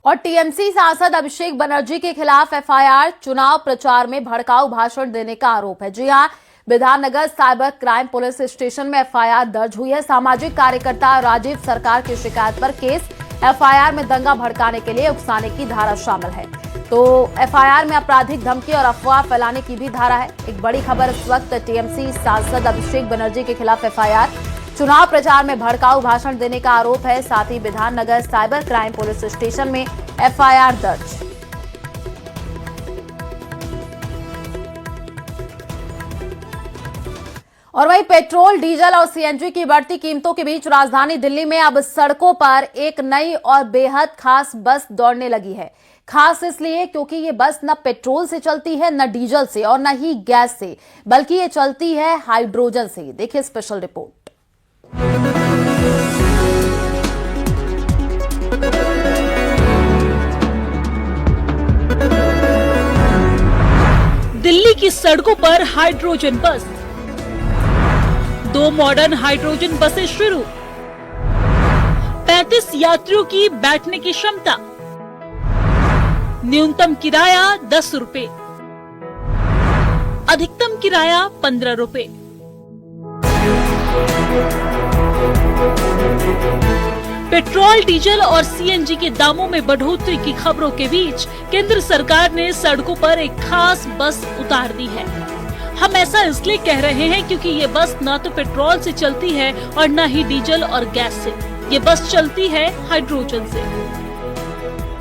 और टीएमसी सांसद अभिषेक बनर्जी के खिलाफ एफआईआर। चुनाव प्रचार में भड़काऊ भाषण देने का आरोप है। जी हां, Bidhannagar cyber crime police station में एफआईआर दर्ज हुई है। सामाजिक कार्यकर्ता राजीव सरकार की शिकायत पर केस। एफआईआर में दंगा भड़काने के लिए उकसाने की धारा शामिल है। तो एफआईआर में आपराधिक धमकी और अफवाह फैलाने की भी धारा है। एक बड़ी खबर इस वक्त, टीएमसी सांसद अभिषेक बनर्जी के खिलाफ एफआईआर। चुनाव प्रचार में भड़काऊ भाषण देने का आरोप है। साथ ही Bidhannagar cyber crime police station में एफआईआर दर्ज। और वहीं पेट्रोल, डीजल और सीएनजी की बढ़ती कीमतों के बीच राजधानी दिल्ली में अब सड़कों पर एक नई और बेहद खास बस दौड़ने लगी है। खास इसलिए क्योंकि ये बस न पेट्रोल से चलती है, न डीजल से और न ही गैस से, बल्कि ये चलती है हाइड्रोजन से। देखिए स्पेशल रिपोर्ट। दिल्ली की सड़कों पर हाइड्रोजन बस। 2 मॉडर्न हाइड्रोजन बसें शुरू। 35 यात्रियों की बैठने की क्षमता। न्यूनतम किराया 10 रुपए, अधिकतम किराया 15 रुपए। पेट्रोल, डीजल और सीएनजी के दामों में बढ़ोतरी की खबरों के बीच केंद्र सरकार ने सड़कों पर एक खास बस उतार दी है। हम ऐसा इसलिए कह रहे हैं क्योंकि ये बस न तो पेट्रोल से चलती है और न ही डीजल और गैस से। ये बस चलती है हाइड्रोजन से।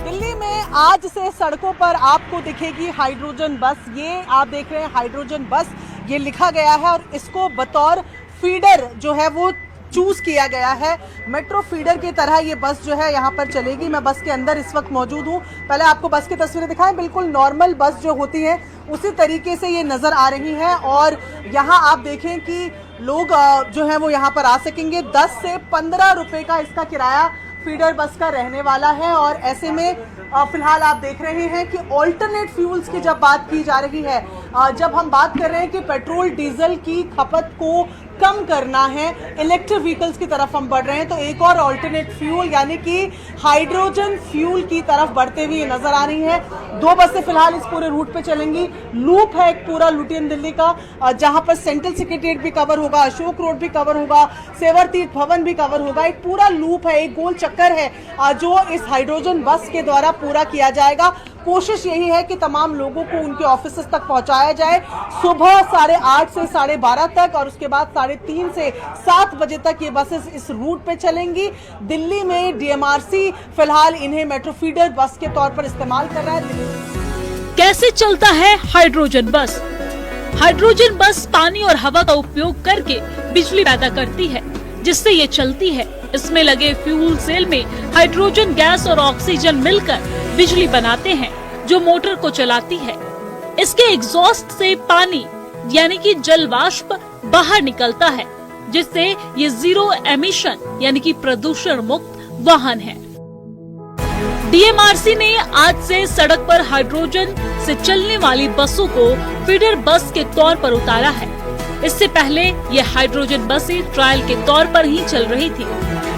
दिल्ली में आज से सड़कों पर आपको दिखेगी हाइड्रोजन बस। ये आप देख रहे हैं हाइड्रोजन बस, ये लिखा गया है और इसको बतौर फीडर जो है वो चूज किया गया है। मेट्रो फीडर की तरह ये बस जो है यहाँ पर चलेगी। मैं बस के अंदर इस वक्त मौजूद हूँ। पहले आपको बस की तस्वीरें दिखाएं। बिल्कुल नॉर्मल बस जो होती है उसी तरीके से ये नजर आ रही है। और यहाँ आप देखें कि लोग जो है वो यहाँ पर आ सकेंगे। 10 से 15 रुपए का इसका किराया फीडर बस का रहने वाला है। और ऐसे में फिलहाल आप देख रहे हैं कि ऑल्टरनेट फ्यूल्स की जब बात की जा रही है, जब हम बात कर रहे हैं कि पेट्रोल डीजल की खपत को कम करना है, इलेक्ट्रिक व्हीकल्स की तरफ हम बढ़ रहे हैं, तो एक और ऑल्टरनेट फ्यूल यानी कि हाइड्रोजन फ्यूल की तरफ बढ़ते हुए नजर आ रही है। 2 बसें फिलहाल इस पूरे रूट पे चलेंगी। लूप है एक पूरा लुटियन दिल्ली का, जहां पर सेंट्रल सेक्रेटेरिएट भी कवर होगा, अशोक रोड भी कवर होगा, सेवर तीर्थ भवन भी कवर होगा। एक पूरा लूप है, एक गोल चक्कर है जो इस हाइड्रोजन बस के द्वारा पूरा किया जाएगा। कोशिश यही है कि तमाम लोगों को उनके ऑफिस तक पहुंचाया जाए सुबह 8:30 से 12:30 तक, और उसके बाद 3:30 से 7 बजे तक ये बसेस इस रूट पे चलेंगी। दिल्ली में डीएमआरसी फिलहाल इन्हें मेट्रो फीडर बस के तौर पर इस्तेमाल कर रहा है। कैसे चलता है हाइड्रोजन बस? हाइड्रोजन बस पानी और हवा का उपयोग करके बिजली पैदा करती है, जिससे ये चलती है। इसमें लगे फ्यूल सेल में हाइड्रोजन गैस और ऑक्सीजन मिलकर बिजली बनाते हैं, जो मोटर को चलाती है। इसके एग्जॉस्ट से पानी यानी कि जल वाष्प बाहर निकलता है, जिससे ये जीरो एमिशन यानी कि प्रदूषण मुक्त वाहन है। डीएमआरसी ने आज से सड़क पर हाइड्रोजन से चलने वाली बसों को फीडर बस के तौर पर उतारा है। इससे पहले ये हाइड्रोजन बसें ट्रायल के तौर पर ही चल रही थी।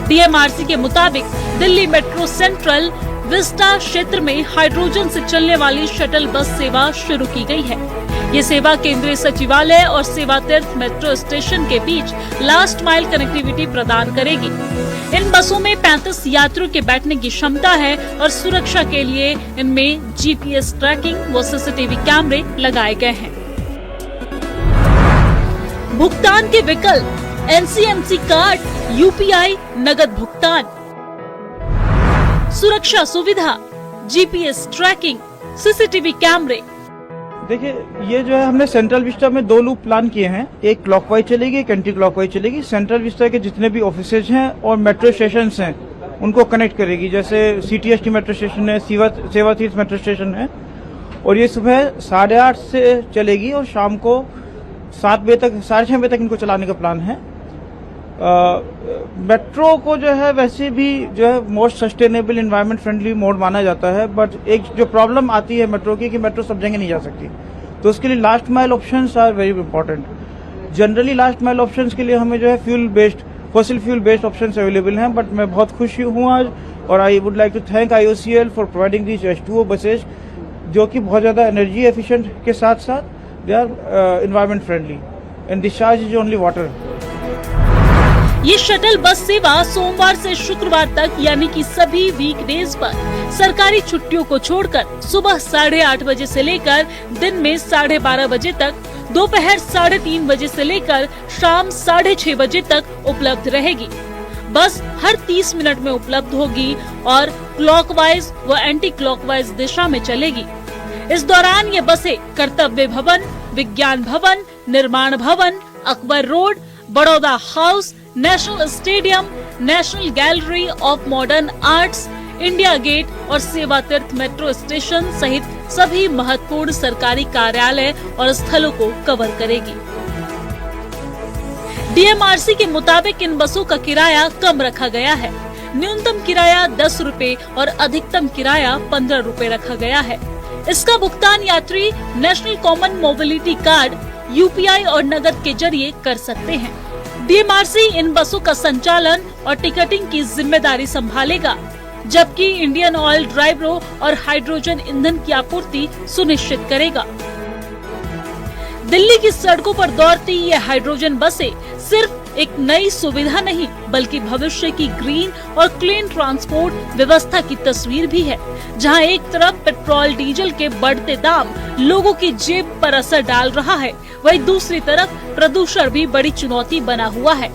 डीएमआरसी के मुताबिक दिल्ली मेट्रो सेंट्रल विस्टा क्षेत्र में हाइड्रोजन से चलने वाली शटल बस सेवा शुरू की गई है। ये सेवा केंद्रीय सचिवालय और सेवा तीर्थ मेट्रो स्टेशन के बीच लास्ट माइल कनेक्टिविटी प्रदान करेगी। इन बसों में 35 यात्रियों के बैठने की क्षमता है और सुरक्षा के लिए इनमें जीपीएस ट्रैकिंग व सीसीटीवी कैमरे लगाए गए हैं। भुगतान के विकल्प एनसीएमसी कार्ड, यूपीआई, नगद भुगतान, सुरक्षा सुविधा, जीपीएस ट्रैकिंग, सीसीटीवी कैमरे। देखिए, ये जो है हमने सेंट्रल विस्टा में 2 लूप प्लान किए हैं। एक क्लॉकवाइज चलेगी, एक एंटी क्लॉकवाइज चलेगी। सेंट्रल विस्टा के जितने भी ऑफिसेज हैं और मेट्रो स्टेशन हैं उनको कनेक्ट करेगी। जैसे सीटीएसटी मेट्रो स्टेशन है, सेवा तीर्थ मेट्रो स्टेशन है। और ये सुबह 8:30 से चलेगी और शाम को 7 बजे तक, 6:30 बजे तक इनको चलाने का प्लान है। मेट्रो को जो है वैसे भी जो है most sustainable environment friendly mode माना जाता है, बट एक जो प्रॉब्लम आती है मेट्रो की कि मेट्रो सब जगह नहीं जा सकती, तो उसके लिए last mile options are very important. Generally last mile options के लिए हमें जो है fuel based, fossil fuel based options available हैं, बट मैं बहुत खुश हूँ आज और I would like to thank IOCL for providing these H2O buses, जो कि बहुत ज़्यादा एनर्जी एफिशिएंट के साथ साथ they are environment friendly and discharge is only water. ये शटल बस सेवा सोमवार से शुक्रवार तक यानी कि सभी वीकडेज पर सरकारी छुट्टियों को छोड़कर सुबह 8:30 बजे से लेकर दिन में 12:30 बजे तक, दोपहर 3:30 बजे से लेकर शाम 6:30 बजे तक उपलब्ध रहेगी। बस हर 30 मिनट में उपलब्ध होगी और क्लॉकवाइज व एंटी क्लॉकवाइज दिशा में चलेगी। इस दौरान ये बसें कर्तव्य भवन, विज्ञान Bhawan, Nirman Bhawan, Akbar road, Baroda house, national stadium, national gallery of modern arts, India gate और सेवा तीर्थ मेट्रो स्टेशन सहित सभी महत्वपूर्ण सरकारी कार्यालय और स्थलों को कवर करेगी। DMRC के मुताबिक इन बसों का किराया कम रखा गया है। न्यूनतम किराया 10 रुपए और अधिकतम किराया 15 रुपए रखा गया है। इसका भुगतान यात्री national common mobility card, UPI और नकद के जरिए कर सकते हैं। DMRC इन बसों का संचालन और टिकटिंग की जिम्मेदारी संभालेगा, जबकि इंडियन ऑयल ड्राइवरों और हाइड्रोजन ईंधन की आपूर्ति सुनिश्चित करेगा। दिल्ली की सड़कों पर दौड़ती ये हाइड्रोजन बसें सिर्फ एक नई सुविधा नहीं, बल्कि भविष्य की ग्रीन और क्लीन ट्रांसपोर्ट व्यवस्था की तस्वीर भी है, जहां एक तरफ पेट्रोल डीजल के बढ़ते दाम लोगों की जेब पर असर डाल रहा है, वहीं दूसरी तरफ प्रदूषण भी बड़ी चुनौती बना हुआ है।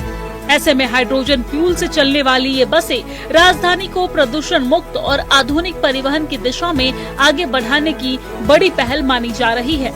ऐसे में हाइड्रोजन फ्यूल से चलने वाली ये बसें राजधानी को प्रदूषण मुक्त और आधुनिक परिवहन की दिशा में आगे बढ़ाने की बड़ी पहल मानी जा रही है।